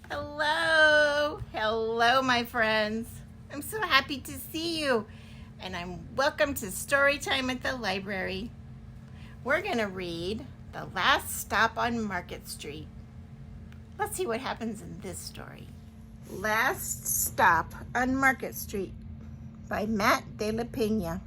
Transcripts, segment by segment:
Hello, my friends. I'm so happy to see you, and I'm welcome to Story Time at the Library. We're going to read The Last Stop on Market Street. Let's see what happens in this story. Last Stop on Market Street by Matt de la Pena.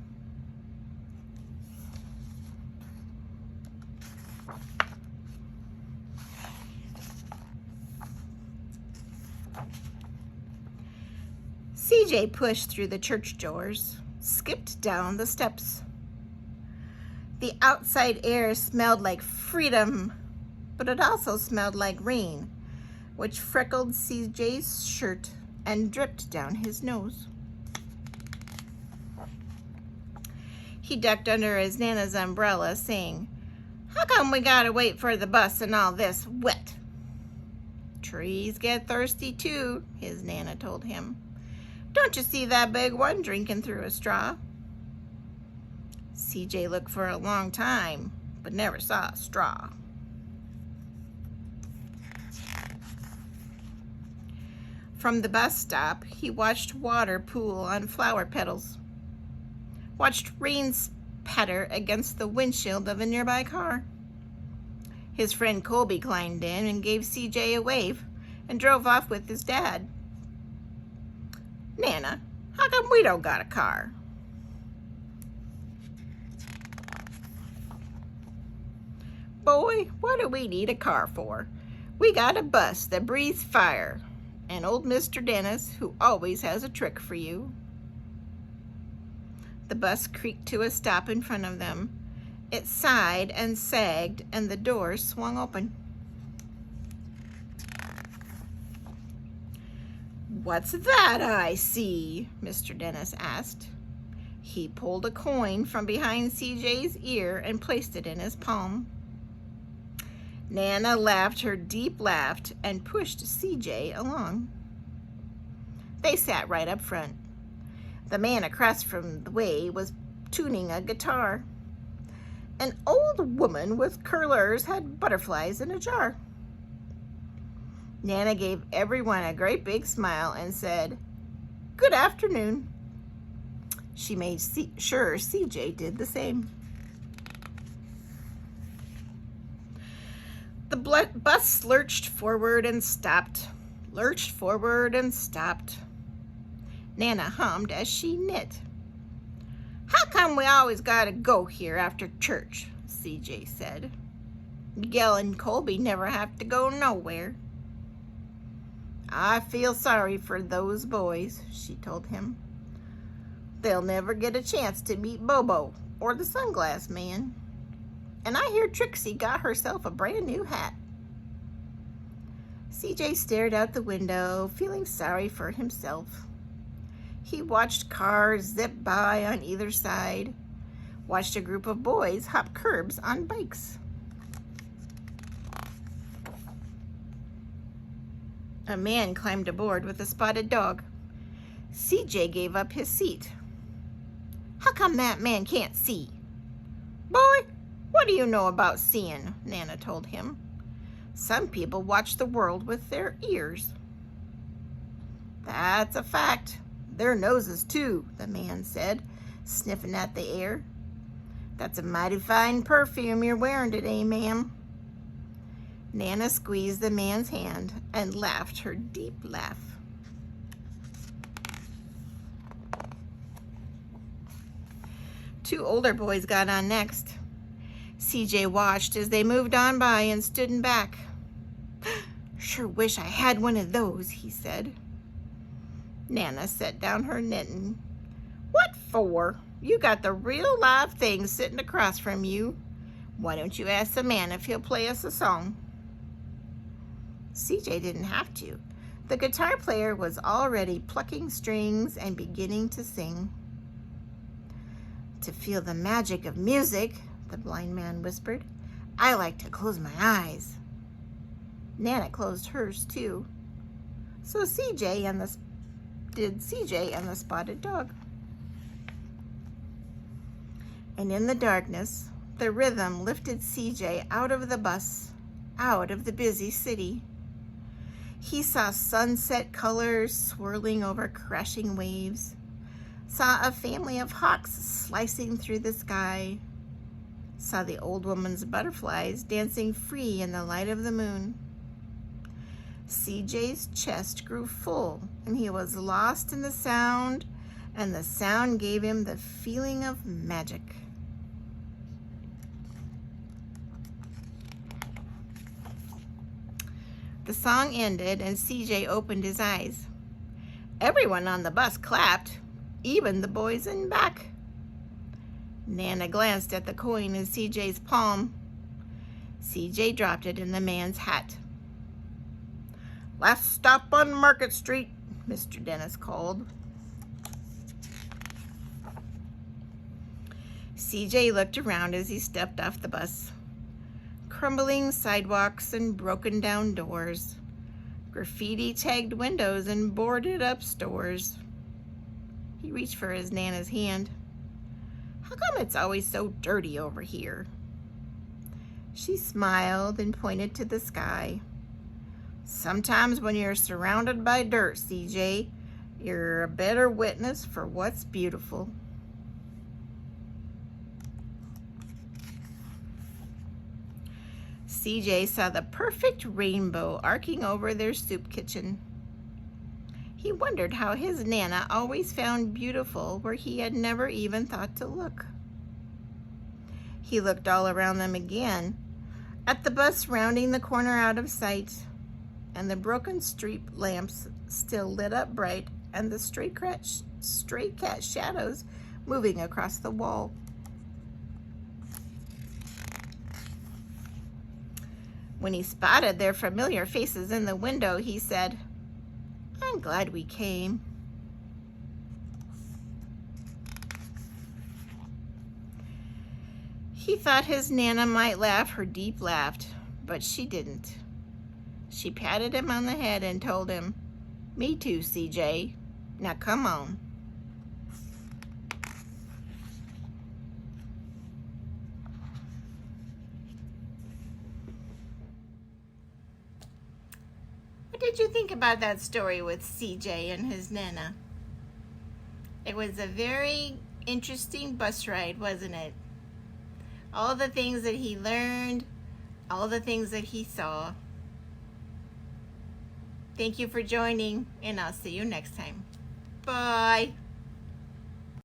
CJ pushed through the church doors, skipped down the steps. The outside air smelled like freedom, but it also smelled like rain, which freckled CJ's shirt and dripped down his nose. He ducked under his Nana's umbrella, saying, "How come we gotta wait for the bus and all this wet?" "Trees get thirsty too," his Nana told him. "Don't you see that big one drinking through a straw?" CJ looked for a long time, but never saw a straw. From the bus stop, he watched water pool on flower petals, watched rain patter against the windshield of a nearby car. His friend Colby climbed in and gave CJ a wave and drove off with his dad. "Nana, how come we don't got a car?" "Boy, what do we need a car for? We got a bus that breathes fire, and old Mr. Dennis, who always has a trick for you." The bus creaked to a stop in front of them. It sighed and sagged, and the doors swung open. "What's that I see?" Mr. Dennis asked. He pulled a coin from behind CJ's ear and placed it in his palm. Nana laughed her deep laugh and pushed CJ along. They sat right up front. The man across from the way was tuning a guitar. An old woman with curlers had butterflies in a jar. Nana gave everyone a great big smile and said, "Good afternoon." She made sure CJ did the same. The bus lurched forward and stopped, lurched forward and stopped. Nana hummed as she knit. "How come we always gotta go here after church?" CJ said. "Miguel and Colby never have to go nowhere." "I feel sorry for those boys," she told him. "They'll never get a chance to meet Bobo or the Sunglass Man. And I hear Trixie got herself a brand new hat." CJ stared out the window, feeling sorry for himself. He watched cars zip by on either side, watched a group of boys hop curbs on bikes. A man climbed aboard with a spotted dog. CJ gave up his seat. "How come that man can't see?" "Boy, what do you know about seeing?" Nana told him. "Some people watch the world with their ears." "That's a fact. Their noses, too," the man said, sniffing at the air. "That's a mighty fine perfume you're wearing today, ma'am." Nana squeezed the man's hand and laughed her deep laugh. Two older boys got on next. CJ watched as they moved on by and stood in back. "Sure wish I had one of those," he said. Nana set down her knitting. "What for? You got the real live thing sitting across from you. Why don't you ask the man if he'll play us a song?" CJ didn't have to. The guitar player was already plucking strings and beginning to sing. "To feel the magic of music," the blind man whispered, "I like to close my eyes." Nana closed hers too. So CJ and the spotted dog. And in the darkness, the rhythm lifted CJ out of the bus, out of the busy city. He saw sunset colors swirling over crashing waves, saw a family of hawks slicing through the sky, saw the old woman's butterflies dancing free in the light of the moon. CJ's chest grew full, and he was lost in the sound, and the sound gave him the feeling of magic. The song ended, and CJ opened his eyes. Everyone on the bus clapped, even the boys in back. Nana glanced at the coin in CJ's palm. CJ dropped it in the man's hat. "Last stop on Market Street," Mr. Dennis called. CJ looked around as he stepped off the bus. Crumbling sidewalks and broken down doors, graffiti tagged windows and boarded up stores. He reached for his Nana's hand. "How come it's always so dirty over here?" She smiled and pointed to the sky. "Sometimes when you're surrounded by dirt, CJ, you're a better witness for what's beautiful." CJ saw the perfect rainbow arcing over their soup kitchen. He wondered how his Nana always found beautiful where he had never even thought to look. He looked all around them again, at the bus rounding the corner out of sight, and the broken street lamps still lit up bright, and the stray cat shadows moving across the wall. When he spotted their familiar faces in the window, he said, "I'm glad we came." He thought his Nana might laugh her deep laugh, but she didn't. She patted him on the head and told him, "Me too, CJ. Now come on." What did you think about that story with CJ and his Nana? It was a very interesting bus ride, wasn't it? All the things that he learned, all the things that he saw. Thank you for joining, and I'll see you next time. Bye.